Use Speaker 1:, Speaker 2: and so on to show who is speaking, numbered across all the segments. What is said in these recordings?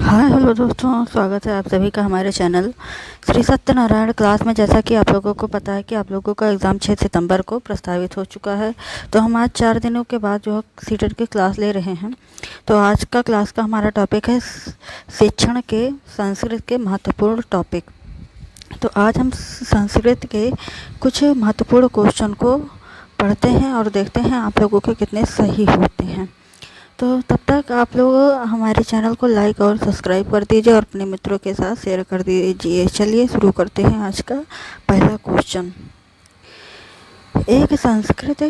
Speaker 1: Hi hello दोस्तों, स्वागत है आप सभी का हमारे चैनल श्री सत्यनारायण क्लास में। जैसा कि आप लोगों को पता है कि आप लोगों का एग्ज़ाम 6 सितंबर को प्रस्तावित हो चुका है, तो हम आज 4 दिनों के बाद जो है सीटेट की क्लास ले रहे हैं। तो आज का क्लास का हमारा टॉपिक है शिक्षण के संस्कृत के महत्वपूर्ण टॉपिक। तो आज हम संस्कृत के कुछ महत्वपूर्ण क्वेश्चन को पढ़ते हैं और देखते हैं आप लोगों के कितने सही होते हैं। तो तब तक आप लोग हमारे चैनल को लाइक और सब्सक्राइब कर दीजिए और अपने मित्रों के साथ शेयर कर दीजिए। चलिए शुरू करते हैं आज का पहला क्वेश्चन। एक संस्कृत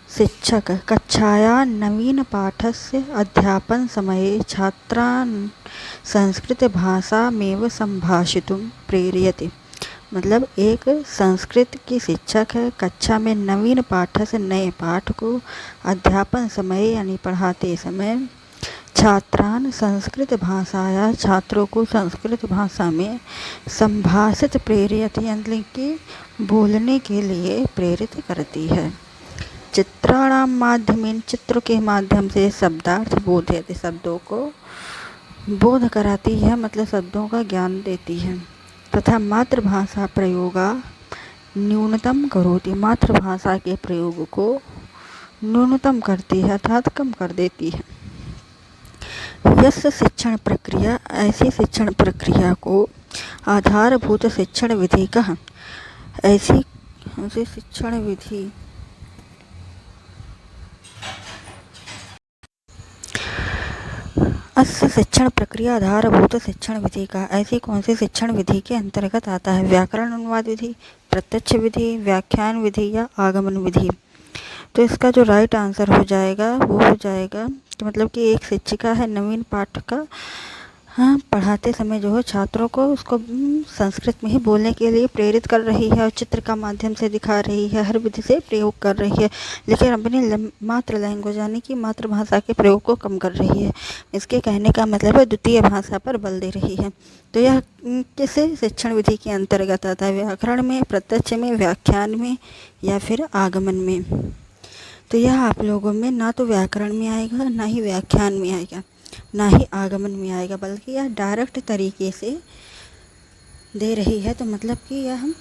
Speaker 1: शिक्षक कक्षाया नवीन पाठस्य अध्यापन समये छात्रान् संस्कृत भाषामेव संभाषितुं प्रेरयति। मतलब एक संस्कृत की शिक्षक है, कक्षा में नवीन पाठ से नए पाठ को अध्यापन समय यानी पढ़ाते समय छात्रान संस्कृत भाषाया छात्रों को संस्कृत भाषा में संभाषित प्रेरित यानी कि बोलने के लिए प्रेरित करती है। चित्राणाम माध्यमेन चित्र के माध्यम से शब्दार्थ बोधयति शब्दों को बोध कराती है, मतलब शब्दों का ज्ञान देती है। तथा मातृभाषा प्रयोगा न्यूनतम करोति मातृभाषा के प्रयोग को न्यूनतम करती है अर्थात कम कर देती है। यस शिक्षण प्रक्रिया ऐसी शिक्षण प्रक्रिया को आधारभूत शिक्षण विधि कहा। ऐसी शिक्षण विधि अस्य शिक्षण प्रक्रिया आधारभूत शिक्षण विधि का ऐसी कौन सी शिक्षण विधि के अंतर्गत आता है? व्याकरण अनुवाद विधि, प्रत्यक्ष विधि, व्याख्यान विधि या आगमन विधि। तो इसका जो राइट आंसर हो जाएगा वो हो जाएगा कि मतलब कि एक शिक्षिका है नवीन पाठ का पढ़ाते समय जो है छात्रों को उसको संस्कृत में ही बोलने के लिए प्रेरित कर रही है और चित्र का माध्यम से दिखा रही है, हर विधि से प्रयोग कर रही है, लेकिन अपनी मातृ लैंग्वेज यानी कि मातृभाषा के प्रयोग को कम कर रही है। इसके कहने का मतलब है द्वितीय भाषा पर बल दे रही है। तो यह किस शिक्षण विधि के अंतर्गत आता है? व्याकरण में, प्रत्यक्ष में, व्याख्यान में या फिर आगमन में? तो यह आप लोगों में ना तो व्याकरण में आएगा, ना ही व्याख्यान में आएगा, ना ही आगमन में आएगा, बल्कि यह डायरेक्ट तरीके से दे रही है। तो मतलब कि यह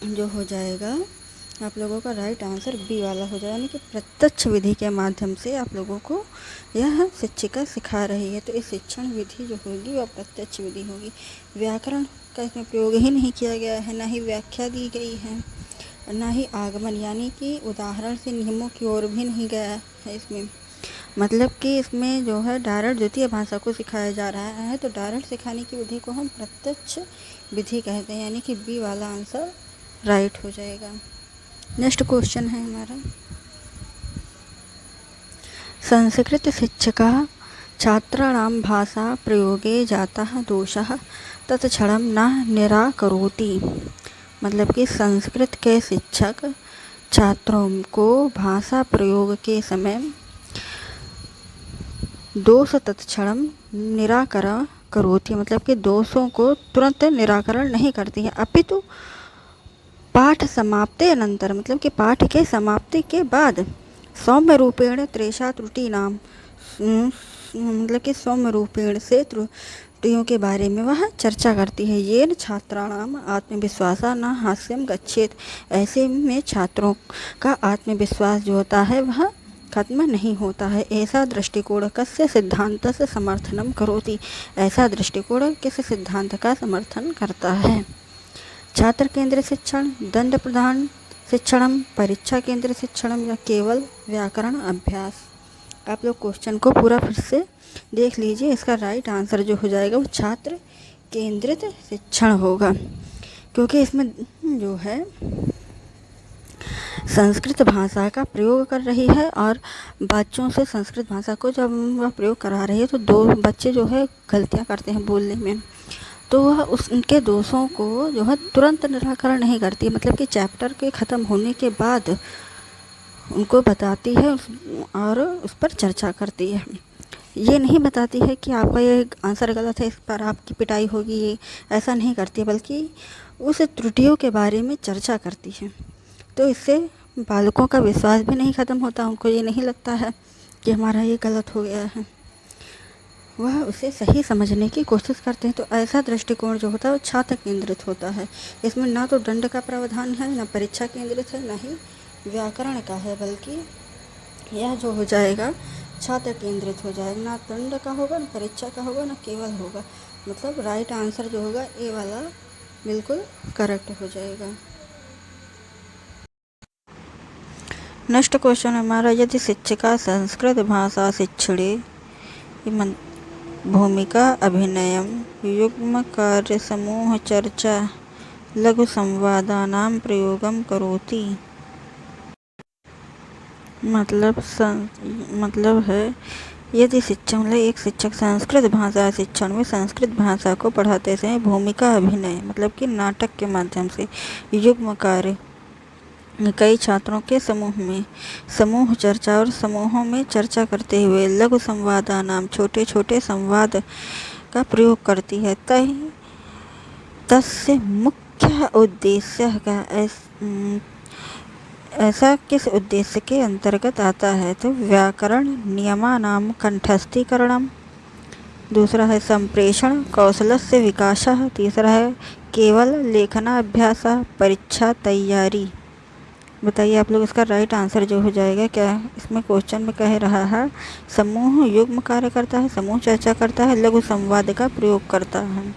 Speaker 1: जो हो जाएगा आप लोगों का राइट आंसर बी वाला हो जाएगा, यानी कि प्रत्यक्ष विधि के माध्यम से आप लोगों को यह शिक्षिका सिखा रही है। तो इस शिक्षण विधि जो होगी वह प्रत्यक्ष विधि होगी। व्याकरण का इसमें प्रयोग ही नहीं किया गया है, ना ही व्याख्या दी गई है, ना ही आगमन यानी कि उदाहरण से नियमों की ओर भी नहीं गया है इसमें। मतलब कि इसमें जो है डायरेक्ट द्वितीय भाषा को सिखाया जा रहा है, तो डायरेक्ट सिखाने की विधि को हम प्रत्यक्ष विधि कहते हैं, यानी कि बी वाला आंसर राइट हो जाएगा। नेक्स्ट क्वेश्चन है हमारा, संस्कृत शिक्षका छात्राणां भाषा प्रयोगे जातः दोषः तत्क्षणं न निराकरोति। मतलब कि संस्कृत के शिक्षक छात्रों को भाषा प्रयोग के समय दोष तत्क्षणम निराकरण करोति, मतलब कि दोषों को तुरंत निराकरण नहीं करती है, अपितु पाठ समाप्ते अनंतर मतलब कि पाठ के समाप्ति के बाद सौम्य रूपेण त्रेषा त्रुटि नाम मतलब कि सौम्य रूपेण से त्रुटियों के बारे में वह चर्चा करती है। ये छात्राणाम आत्मविश्वास न हास्यम गच्छेत, ऐसे में छात्रों का आत्मविश्वास जो होता है वह खत्म नहीं होता है। ऐसा दृष्टिकोण कस्य सिद्धांत से समर्थनम करोति, ऐसा दृष्टिकोण किस सिद्धांत का समर्थन करता है? छात्र केंद्र शिक्षण, दंड प्रधान शिक्षणम, परीक्षा केंद्र शिक्षणम या केवल व्याकरण अभ्यास? आप लोग क्वेश्चन को पूरा फिर से देख लीजिए। इसका राइट आंसर जो हो जाएगा वो छात्र केंद्रित शिक्षण होगा, क्योंकि इसमें जो है संस्कृत भाषा का प्रयोग कर रही है और बच्चों से संस्कृत भाषा को जब वह प्रयोग करा रही है तो दो बच्चे जो है गलतियां करते हैं बोलने में, तो वह उनके दोषों को जो है तुरंत निराकरण नहीं करती, मतलब कि चैप्टर के ख़त्म होने के बाद उनको बताती है और उस पर चर्चा करती है। ये नहीं बताती है कि आपका ये आंसर गलत है, इस पर आपकी पिटाई होगी, ये ऐसा नहीं करती, बल्कि उस त्रुटियों के बारे में चर्चा करती है। तो इससे बालकों का विश्वास भी नहीं ख़त्म होता, उनको ये नहीं लगता है कि हमारा ये गलत हो गया है। वह उसे सही समझने की कोशिश करते हैं। तो ऐसा दृष्टिकोण जो होता है वो छात्र केंद्रित होता है। इसमें ना तो दंड का प्रावधान है, ना परीक्षा केंद्रित है, ना ही व्याकरण का है, बल्कि यह जो हो जाएगा छात्र केंद्रित हो जाएगा। ना दंड का होगा, ना परीक्षा का होगा, ना केवल होगा। मतलब राइट आंसर जो होगा ए वाला बिल्कुल करेक्ट हो जाएगा। नेक्स्ट क्वेश्चन हमारा, यदि शिक्षिका संस्कृत भाषा शिक्षणे भूमिका अभिनयम युग्म कार्य समूह चर्चा लघु संवादानां प्रयोगम करोति। मतलब है, यदि शिक्षक मतलब एक शिक्षक संस्कृत भाषा शिक्षण में संस्कृत भाषा को पढ़ाते समय भूमिका अभिनय मतलब कि नाटक के माध्यम से युग्म कार्य कई छात्रों के समूह चर्चा और समूहों में चर्चा करते हुए लघु संवादा नाम छोटे छोटे संवाद का प्रयोग करती है। तस्य मुख्य उद्देश्य का ऐसा किस उद्देश्य के अंतर्गत आता है? तो व्याकरण नियमानां कंठस्थीकरणम, दूसरा है संप्रेषण कौशलस्य विकासः, तीसरा है केवल लेखनाभ्यासः, परीक्षा तैयारी। बताइए आप लोग इसका राइट आंसर जो हो जाएगा क्या? इसमें क्वेश्चन में कह रहा है समूह युग्म कार्य करता है, समूह चर्चा करता है, लघु संवाद का प्रयोग करता है।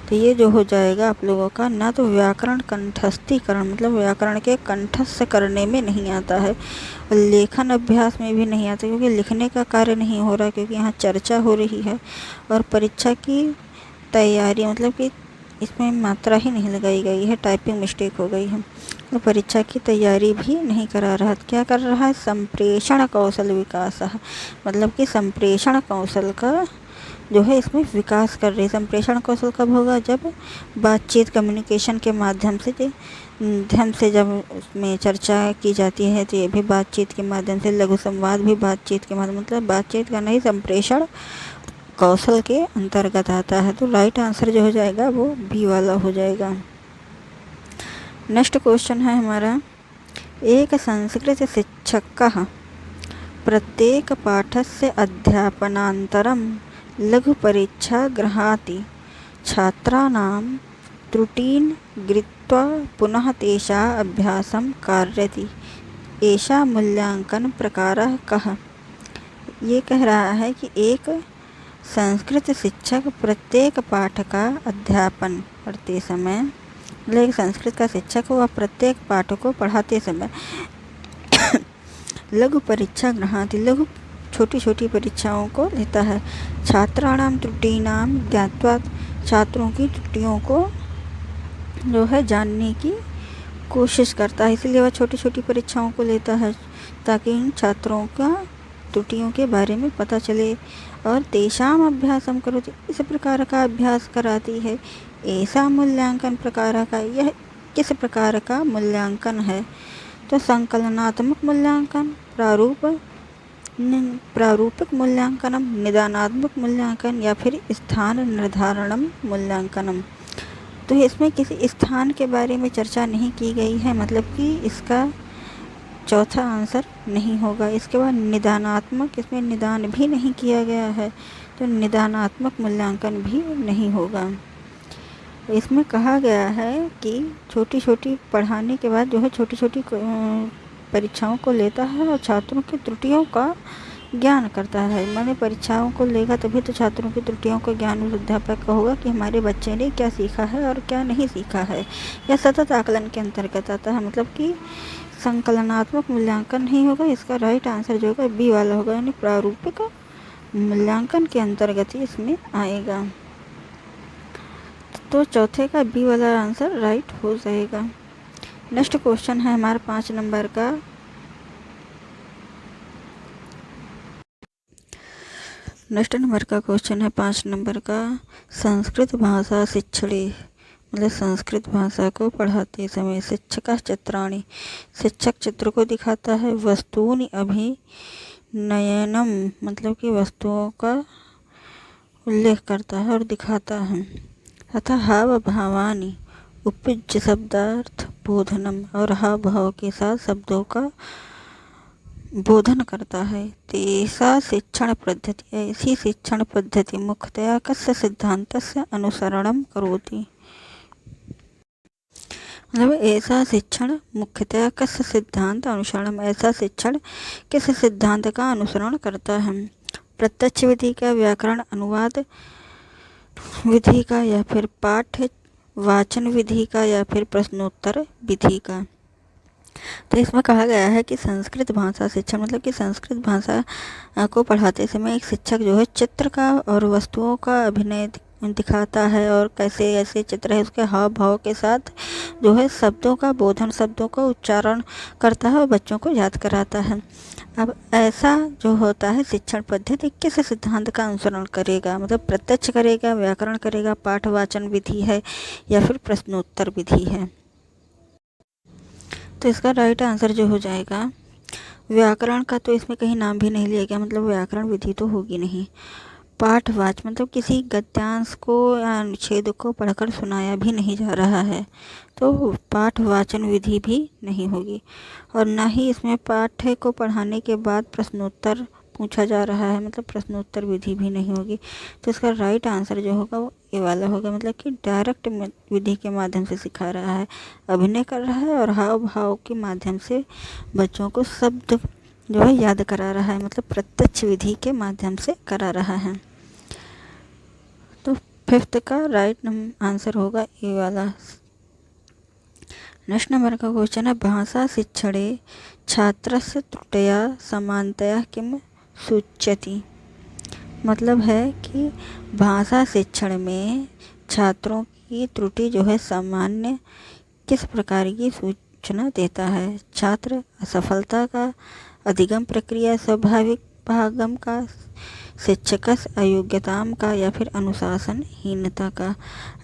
Speaker 1: तो ये जो हो जाएगा आप लोगों का, ना तो व्याकरण कंठस्थीकरण मतलब व्याकरण के कंठस्थ करने में नहीं आता है, और लेखन अभ्यास में भी नहीं आता क्योंकि लिखने का कार्य नहीं हो रहा क्योंकि यहाँ चर्चा हो रही है, और परीक्षा की तैयारी मतलब कि इसमें मात्रा ही नहीं लगाई गई है, टाइपिंग मिस्टेक हो गई है। तो परीक्षा की तैयारी भी नहीं करा रहा। क्या कर रहा है? संप्रेषण कौशल विकास, मतलब कि संप्रेषण कौशल का जो है इसमें विकास कर रही। संप्रेषण कौशल कब होगा? जब बातचीत कम्युनिकेशन के माध्यम से जब उसमें चर्चा की जाती है, तो ये भी बातचीत के माध्यम से, लघु संवाद भी बातचीत के माध्यम मतलब बातचीत का नहीं संप्रेषण कौशल के अंतर्गत आता है। तो राइट आंसर जो हो जाएगा वो बी वाला हो जाएगा। नेक्स्ट क्वेश्चन है हमारा, एक संस्कृत शिक्षकः प्रत्येक पाठस्य अध्यापनान्तरं लघु परीक्षा गृह्णाति, छात्राणां त्रुटीन् गृहीत्वा पुनः तेषां अभ्यासं कारयति, एषा मूल्यांकन प्रकारः कः? ये कह रहा है कि एक संस्कृत शिक्षक प्रत्येक पाठ का अध्यापन करते समय, मतलब एक संस्कृत का शिक्षक वह प्रत्येक पाठ को पढ़ाते समय लघु परीक्षा गृह्णाति लघु छोटी छोटी परीक्षाओं को लेता है, छात्राणाम त्रुटीनाम ज्ञात्वा छात्रों की त्रुटियों को जो है जानने की कोशिश करता है, इसलिए वह छोटी छोटी परीक्षाओं को लेता है ताकि इन छात्रों का त्रुटियों के बारे में पता चले, और तेषाम अभ्यासम करोति इस प्रकार का अभ्यास कराती है, ऐसा मूल्यांकन प्रकार का यह किस प्रकार का मूल्यांकन है? तो संकलनात्मक मूल्यांकन, प्रारूपिक मूल्यांकनम, निदानात्मक मूल्यांकन, या फिर स्थान निर्धारणम मूल्यांकनम। तो इसमें किसी स्थान के बारे में चर्चा नहीं की गई है, मतलब कि इसका चौथा आंसर नहीं होगा। इसके बाद निदानात्मक, इसमें निदान भी नहीं किया गया है, तो निदानात्मक मूल्यांकन भी नहीं होगा। इसमें कहा गया है कि छोटी छोटी पढ़ाने के बाद जो है छोटी छोटी परीक्षाओं को लेता है और छात्रों की त्रुटियों का ज्ञान करता है। माने परीक्षाओं को लेगा तभी तो छात्रों की त्रुटियों का ज्ञान उस अध्यापक का होगा कि हमारे बच्चे ने क्या सीखा है और क्या नहीं सीखा है। यह सतत आकलन के अंतर्गत आता है, मतलब कि संकलनात्मक मूल्यांकन नहीं होगा। इसका राइट आंसर जो होगा बी वाला होगा, यानी प्रारूपिक मूल्यांकन के अंतर्गत ही इसमें आएगा। तो चौथे का बी वाला आंसर राइट हो जाएगा। नेक्स्ट क्वेश्चन है हमारा 5 नंबर का, क्वेश्चन है 5 नंबर का, संस्कृत भाषा शिक्षणे मतलब संस्कृत भाषा को पढ़ाते समय शिक्षक चित्राणि शिक्षक चित्र को दिखाता है, वस्तूनि अभिनयनम मतलब कि वस्तुओं का उल्लेख करता है और दिखाता है, तथा हाव भावानि उपयुज्य शब्दार्थ बोधनम और हाव भाव के साथ शब्दों का बोधन करता है। तेषा शिक्षण पद्धति, ऐसी शिक्षण पद्धति मुख्यतया कस्य सिद्धान्तस्य अनुसरणं करोति। मतलब ऐसा शिक्षण मुख्यतया कस्य सिद्धांत अनुसरण, ऐसा शिक्षण किस सिद्धांत का अनुसरण करता है। प्रत्यक्ष विधि का, व्याकरण अनुवाद विधि का, या फिर पाठ वाचन विधि का, या फिर प्रश्नोत्तर विधि का। तो इसमें कहा गया है कि संस्कृत भाषा शिक्षण मतलब कि संस्कृत भाषा को पढ़ाते समय एक शिक्षक जो है चित्र का और वस्तुओं का अभिनय दिखाता है, और कैसे ऐसे चित्र है उसके हाव भाव के साथ जो है शब्दों का बोधन, शब्दों का उच्चारण करता है और बच्चों को याद कराता है। अब ऐसा जो होता है शिक्षण पद्धति किस सिद्धांत का अनुसरण करेगा, मतलब प्रत्यक्ष करेगा, व्याकरण करेगा, पाठ वाचन विधि है, या फिर प्रश्नोत्तर विधि है। तो इसका राइट आंसर जो हो जाएगा व्याकरण का, तो इसमें कहीं नाम भी नहीं लिया गया, मतलब व्याकरण विधि तो होगी नहीं। पाठवाच मतलब किसी गद्यांश को या अनुच्छेद को पढ़कर सुनाया भी नहीं जा रहा है, तो पाठ वाचन विधि भी नहीं होगी। और ना ही इसमें पाठ को पढ़ाने के बाद प्रश्नोत्तर पूछा जा रहा है, मतलब प्रश्नोत्तर विधि भी नहीं होगी। तो इसका राइट आंसर जो होगा वो ये वाला होगा, मतलब कि डायरेक्ट विधि के माध्यम से सिखा रहा है, अभिनय कर रहा है और हाव भाव के माध्यम से बच्चों को शब्द जो है याद करा रहा है, मतलब प्रत्यक्ष विधि के माध्यम से करा रहा है। तो फिफ्थ का राइट आंसर होगा ये वाला। नेक्स्ट नंबर का क्वेश्चन है, भाषा शिक्षणे छात्रस्य त्रुटया समानतया किम सूच्यति। मतलब है कि भाषा शिक्षण में छात्रों की त्रुटि जो है सामान्य किस प्रकार की सूचना देता है। छात्र असफलता का, अधिगम प्रक्रिया स्वाभाविक भागम का, शिक्षक अयोग्यताम का, या फिर अनुशासनहीनता का।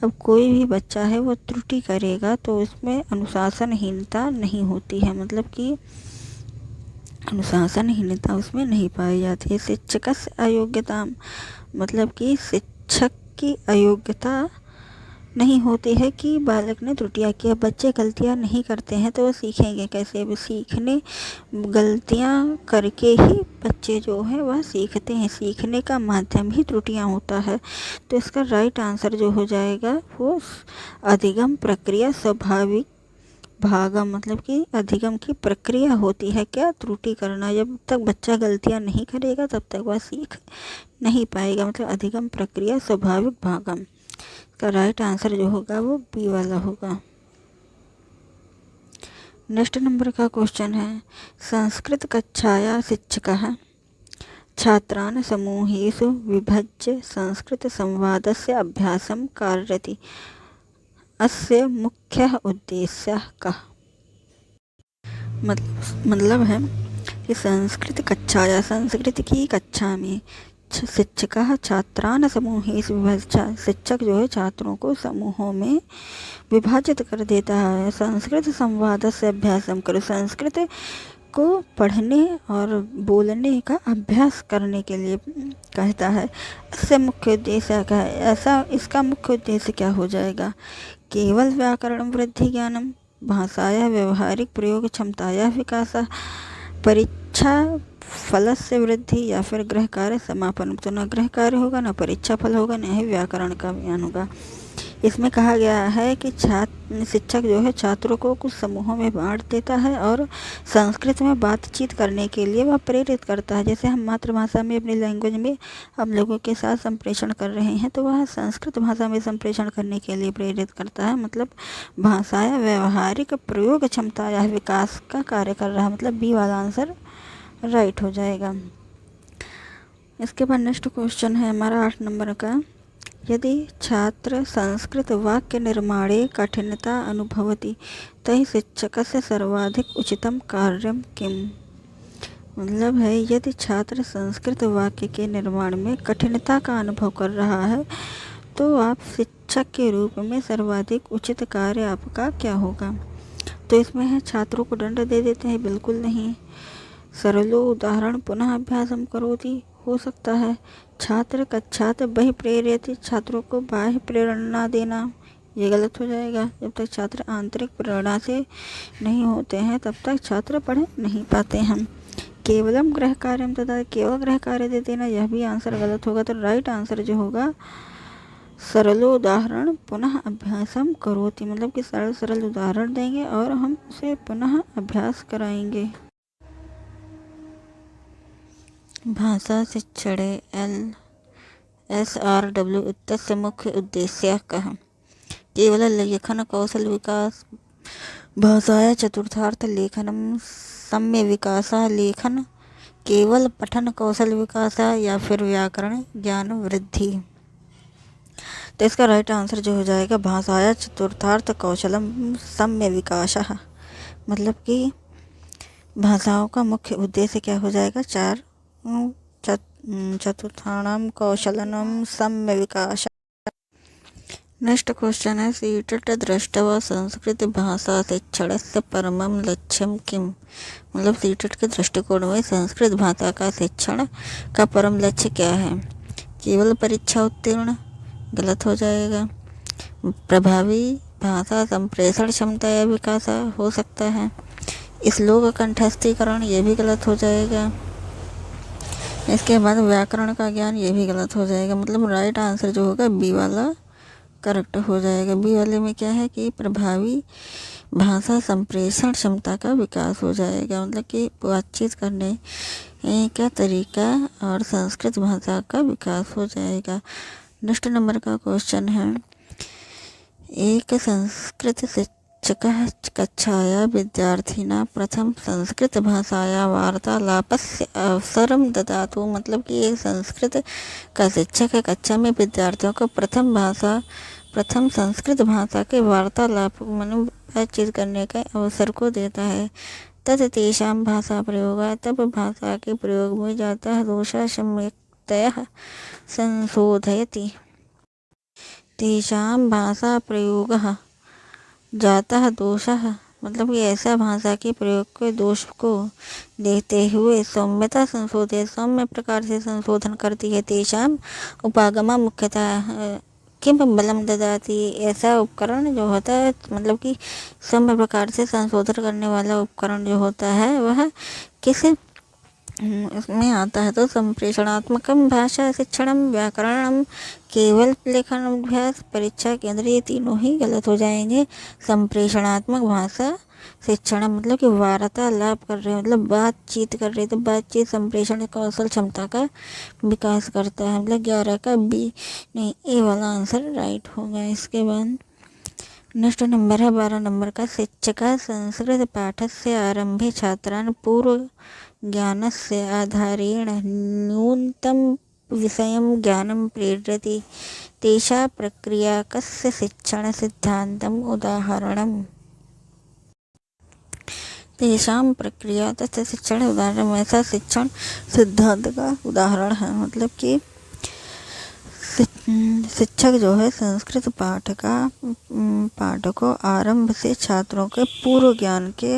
Speaker 1: अब कोई भी बच्चा है वो त्रुटि करेगा तो उसमें अनुशासनहीनता नहीं होती है, मतलब कि अनुशासनहीनता उसमें नहीं पाई जाती है। शिक्षक अयोग्यता मतलब कि शिक्षक की अयोग्यता नहीं होती है कि बालक ने त्रुटियाँ की। बच्चे गलतियाँ नहीं करते हैं तो वो सीखेंगे कैसे। वो सीखने गलतियाँ करके ही बच्चे जो है वह सीखते हैं, सीखने का माध्यम ही त्रुटियाँ होता है। तो इसका राइट आंसर जो हो जाएगा वो अधिगम प्रक्रिया स्वाभाविक भागम, मतलब कि अधिगम की प्रक्रिया होती है क्या, त्रुटि करना। जब तक बच्चा गलतियां नहीं करेगा तब तक वह सीख नहीं पाएगा, मतलब अधिगम प्रक्रिया स्वाभाविक भागम का राइट आंसर जो होगा वो बी वाला होगा। नेक्स्ट नंबर का क्वेश्चन है, संस्कृत कक्षाया शिक्षकः छात्रान् समूहेषु विभज्य संस्कृत संवादस्य अभ्यासं कारयति, अस्य मुख्यः उद्देश्यः कः। मतलब है कि संस्कृत कक्षा या संस्कृत की कक्षा में शिक्षकः छात्रान् समूहेषु विभज्य, शिक्षक जो है छात्रों को समूहों में विभाजित कर देता है। संस्कृत संवाद से अभ्यासम करो, संस्कृत को पढ़ने और बोलने का अभ्यास करने के लिए कहता है। इससे मुख्य उद्देश्य क्या है, ऐसा इसका मुख्य उद्देश्य क्या हो जाएगा। केवल व्याकरण वृद्धि ज्ञानम, भाषाया व्यवहारिक प्रयोग क्षमताया विकास, परीक्षा फल से वृद्धि, या फिर गृह कार्य समापन। तो न गृह कार्य होगा, न परीक्षा फल होगा, न ही व्याकरण का ज्ञान होगा। इसमें कहा गया है कि शिक्षक जो है छात्रों को कुछ समूहों में बांट देता है और संस्कृत में बातचीत करने के लिए वह प्रेरित करता है। जैसे हम मातृभाषा में अपनी लैंग्वेज में हम लोगों के साथ संप्रेषण कर रहे हैं, तो वह संस्कृत भाषा में संप्रेषण करने के लिए प्रेरित करता है। मतलब भाषाया व्यवहारिक प्रयोग क्षमताया विकास का कार्य कर रहा है, मतलब बी वाला आंसर राइट हो जाएगा। इसके बाद नेक्स्ट क्वेश्चन है हमारा 8 नंबर का, यदि छात्र संस्कृत वाक्य निर्माणे कठिनता अनुभवति तर्हि शिक्षकस्य सर्वाधिक उचितं कार्यं किम्। मतलब है यदि छात्र संस्कृत वाक्य के निर्माण में कठिनता का अनुभव कर रहा है तो आप शिक्षक के रूप में सर्वाधिक उचित कार्य आपका क्या होगा। तो इसमें है छात्रों को दंड दे देते हैं, बिल्कुल नहीं। सरलो उदाहरण पुनः अभ्यासम करोति हो सकता है। छात्र कक्षात बहि प्रेरयति, छात्रों को बाह्य प्रेरणा देना, ये गलत हो जाएगा। जब तक छात्र आंतरिक प्रेरणा से नहीं होते हैं तब तक छात्र पढ़ नहीं पाते हैं। केवलम गृह कार्यम तथा केवल गृह कार्य दे देना, यह भी आंसर गलत होगा। तो राइट आंसर जो होगा सरलोदाहरण पुनः अभ्यासम करोति, मतलब कि सरल सरल उदाहरण देंगे और हम उसे पुनः अभ्यास कराएंगे। भाषा शिक्षणे LSRW इत्यस्य मुख्य उद्देश्यः कः? केवल लेखन कौशल विकास, भाषाया चतुर्थार्थ लेखनम, सम्य विकासः लेखन, केवल पठन कौशल विकास, या फिर व्याकरण ज्ञान वृद्धि। तो इसका राइट आंसर जो हो जाएगा भाषाया चतुर्थार्थ कौशलम सम्य विकासः, मतलब कि भाषाओं का मुख्य उद्देश्य क्या हो जाएगा? चार चतुर्थाणाम कौशलनम सम्य विकास। नेक्स्ट क्वेश्चन है सीटट दृष्टवा संस्कृत भाषा शिक्षणस्य परमं लक्ष्यम किम, मतलब सीटट के दृष्टिकोण में संस्कृत भाषा का शिक्षण का परम लक्ष्य क्या है? केवल परीक्षा उत्तीर्ण, गलत हो जाएगा। प्रभावी भाषा संप्रेषण क्षमता या विकास हो सकता है। श्लोक कंठस्थीकरण, ये भी गलत हो जाएगा। इसके बाद व्याकरण का ज्ञान, ये भी गलत हो जाएगा। मतलब राइट आंसर जो होगा बी वाला करेक्ट हो जाएगा। बी वाले में क्या है कि प्रभावी भाषा संप्रेषण क्षमता का विकास हो जाएगा, मतलब कि बातचीत करने का तरीका और संस्कृत भाषा का विकास हो जाएगा। नेक्स्ट नंबर का क्वेश्चन है एक संस्कृत शिक्षकः कक्षाया विद्यार्थिना प्रथम संस्कृत भाषाया वार्तालापस्य अवसरं ददातु, मतलब कि एक संस्कृत का शिक्षक कक्षा में विद्यार्थियों को प्रथम संस्कृत भाषा के वार्तालाप मतलब बातचीत करने का अवसर को देता है। तद तेषां भाषा प्रयोग, तब भाषा के प्रयोग में जाता है दोषः सम्यक्तया संशोधयति। तेषां भाषा प्रयोगः जाता दोषः, मतलब कि ऐसा भाषा के प्रयोग के दोष को देखते हुए सौम्यता संशोधित, सौम्य प्रकार से संशोधन करती है। तेषां उपागमा मुख्यतः किम बलम ददाति, ऐसा उपकरण जो होता है मतलब कि सौम्य प्रकार से संशोधन करने वाला उपकरण जो होता है वह किस इसमें आता है? तो संप्रेषणात्मकम भाषा शिक्षणम, व्याकरणम, केवल लेखन अभ्यास, परीक्षा केंद्रीय, तीनों ही गलत हो जाएंगे। संप्रेषणात्मक भाषा शिक्षण मतलब कि वार्तालाप कर रहे हैं, मतलब बातचीत कर रहे हैं, तो बातचीत संप्रेषण कौशल क्षमता का विकास करता है, मतलब 11 का बी नहीं ए वाला आंसर राइट होगा। इसके बाद नेक्स्ट नंबर है 12 नंबर का शिक्षका संस्कृत पाठस्य आरंभे छात्रान् पूर्व ज्ञानस्य आधारेण न्यूनतम विषयं ज्ञानं प्रेरयति, तेषा प्रक्रिया कस्य शिक्षण सिद्धांतम उदाहरणम्। तेषां प्रक्रिया तथा शिक्षण उदाहरण, ऐसा शिक्षण सिद्धांत का उदाहरण है, मतलब कि शिक्षक जो है संस्कृत पाठ को आरंभ से छात्रों के पूर्व ज्ञान के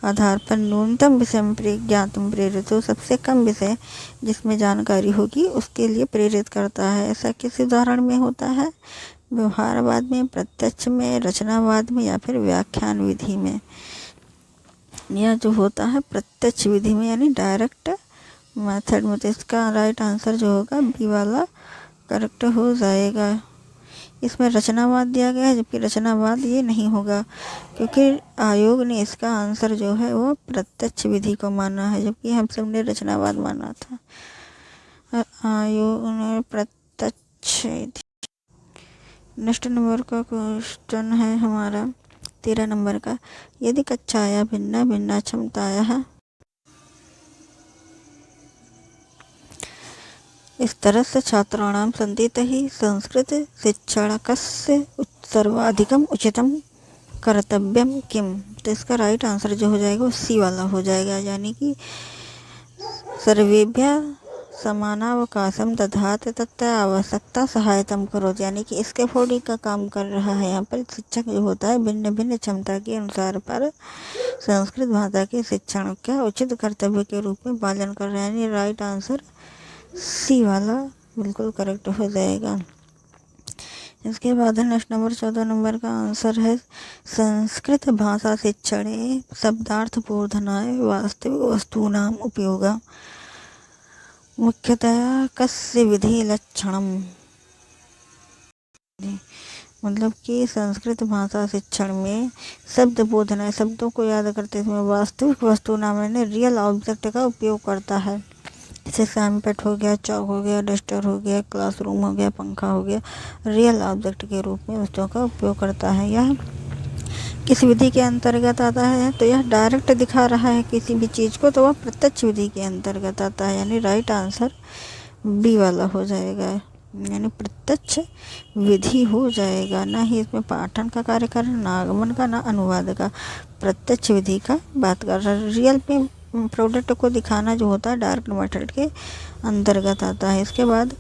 Speaker 1: आधार पर न्यूनतम विषय ज्ञातुम प्रेरित हो, सबसे कम विषय जिसमें जानकारी होगी उसके लिए प्रेरित करता है। ऐसा किस उदाहरण में होता है? व्यवहारवाद में, प्रत्यक्ष में, रचनावाद में, या फिर व्याख्यान विधि में। यह जो होता है प्रत्यक्ष विधि में, यानी डायरेक्ट मेथड में। तो इसका राइट आंसर जो होगा बी वाला करेक्ट हो जाएगा। इसमें रचनावाद दिया गया है, जबकि रचनावाद ये नहीं होगा क्योंकि आयोग ने इसका आंसर जो है वो प्रत्यक्ष विधि को माना है, जबकि हम सब ने रचनावाद माना था। आयोग ने प्रत्यक्ष विधि। नेक्स्ट नंबर का क्वेश्चन है हमारा 13 नंबर का, यदि कक्षाया भिन्ना भिन्ना क्षमतायाः इस तरह से छात्राणां सन्ति तर्हि संस्कृत शिक्षणकस्य सर्वाधिकम उचितम कर्तव्यम किम। तो इसका राइट आंसर जो हो जाएगा वो सी वाला हो जाएगा, यानी कि सर्वेभ्यः समानावकाशम दधात तत्र आवश्यकता सहायतम करो, यानी कि इसके फोड़ी का काम कर रहा है। यहाँ पर शिक्षक जो होता है भिन्न भिन्न क्षमता के अनुसार पर संस्कृत भाषा के शिक्षण का उचित कर्तव्य के रूप में पालन कर रहे हैं, यानी राइट आंसर सी वाला बिल्कुल करेक्ट हो जाएगा। इसके बाद है नेक्स्ट नंबर 14 नंबर का आंसर है संस्कृत भाषा शिक्षणे शब्दार्थ बोधनाय वास्तविक वस्तूनाम उपयोगा मुख्यतया कस्य विधि लक्षणम। मतलब कि संस्कृत भाषा शिक्षण में शब्द बोधना शब्दों को याद करते समय वास्तविक वस्तु नाम यानी रियल ऑब्जेक्ट का उपयोग करता है। जैसे सैमपेट हो गया, चौक हो गया, डस्टर हो गया, क्लासरूम हो गया, पंखा हो गया, रियल ऑब्जेक्ट के रूप में वस्तुओं का उपयोग करता है। यह किस विधि के अंतर्गत आता है? तो यह डायरेक्ट दिखा रहा है किसी भी चीज़ को, तो वह प्रत्यक्ष विधि के अंतर्गत आता है। यानी राइट आंसर बी वाला हो जाएगा, यानी प्रत्यक्ष विधि हो जाएगा। ना ही इसमें पाठन का कार्य कर, ना आगमन का, ना अनुवाद का, प्रत्यक्ष विधि का बात कर रहा है। रियल में प्रोडक्ट को दिखाना जो होता है डायरेक्ट मेथड के अंतर्गत आता है। इसके बाद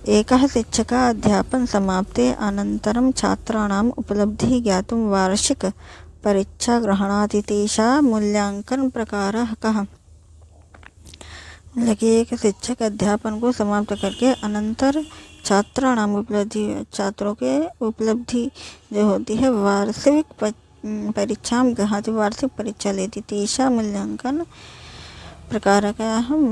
Speaker 1: एकः शिक्षकः अध्यापन समाप्ते अनन्तरं छात्राणाम् उपलब्धिः ज्ञातुं वार्षिक परीक्षा ग्रहणाति तेषां मूल्यांकन प्रकारः कः। मतलब कि एक शिक्षक अध्यापन को समाप्त करके अनंतर छात्राणाम उपलब्धि छात्रों के उपलब्धि जो होती है वार्षिक परीक्षा गृहाति वार्षिक परीक्षा लेती तेषा मूल्यांकन प्रकार का हम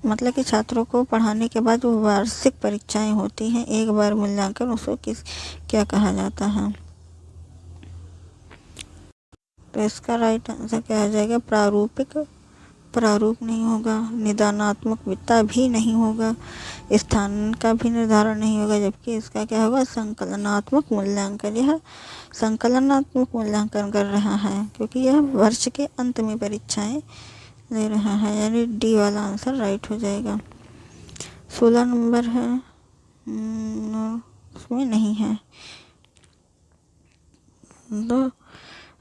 Speaker 1: मतलब कि छात्रों को पढ़ाने के बाद जो वार्षिक परीक्षाएं होती हैं एक बार मूल्यांकन उसको क्या कहा जाता है। तो इसका राइट आंसर क्या आ जाएगा? प्रारूपिक, प्रारूप नहीं होगा, निदानात्मक वित्ता भी नहीं होगा, स्थान का भी निर्धारण नहीं होगा, जबकि इसका क्या होगा? संकलनात्मक मूल्यांकन। यह संकलनात्मक मूल्यांकन कर रहा है क्योंकि यह वर्ष के अंत में परीक्षाएं ले रहा है, यानी डी वाला आंसर राइट हो जाएगा। 16 नंबर है, उसमें नहीं है। तो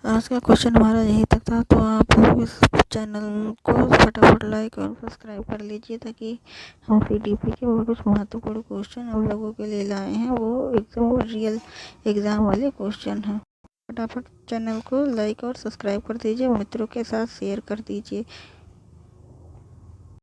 Speaker 1: आज का क्वेश्चन हमारा यही तक था। तो आप इस चैनल को फटाफट लाइक और सब्सक्राइब कर लीजिए ताकि हम CTP के वो कुछ महत्वपूर्ण क्वेश्चन हम लोगों के लिए लाए हैं, वो एकदम रियल एग्ज़ाम वाले क्वेश्चन हैं। फटाफट चैनल को लाइक और सब्सक्राइब कर दीजिए, मित्रों के साथ शेयर कर दीजिए।